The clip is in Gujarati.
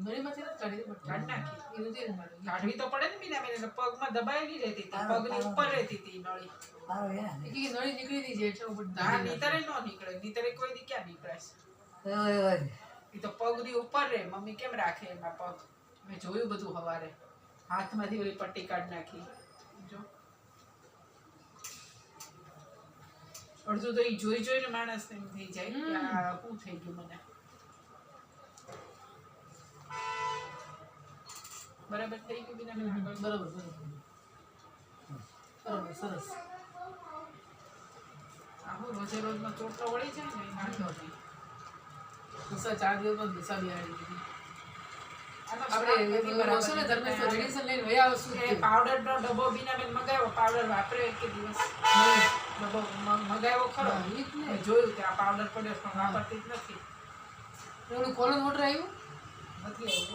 નળીમાંથી નથી કાઢી બટ કાઢ નાખી એ નથી મારે કાઢવી તો પડે ને બીના બેન પગમાં દબાયેલી રહેતી હતી પગની ઉપર રહેતી હતી નળી એ નળી નીકળી નહીં જાય એટલે ઉપર હા નીતરે નો નીકળે નીતરે કોઈ દી ક્યાં નીકળે એ તો પગની ઉપર રહે મમ્મી કેમ રાખે એમાં પગ મેં જોયું બધું હવારે હાથમાંથી ઓલી પટ્ટી કાઢ નાખી જો અડધું તો એ જોઈ જોઈને માણસ એમ થઈ જાય કે આ શું થઈ ગયું મને બરાબર થઈ ગયું બીના બરાબર સરસ આવું રોજે રોજમાં ચોટ તો વળી જાય ને વાંધો નહીં દિશા 4 દિવસમાં દિશા બિહાડી દીધી આપણે ધર્મેશ રેડિયેશન લઈને વયા આવશું એ પાવડર નો ડબ્બો બીના બેન મગાવ્યો પાવડર વાપરે કે દિવસ ડબ્બો મગાવ્યો ખરો જોયું કે આ પાવડર પડ્યો પણ વાપરતી જ નથી ઓલું કોલન વોટર આવ્યું નથી આવ્યું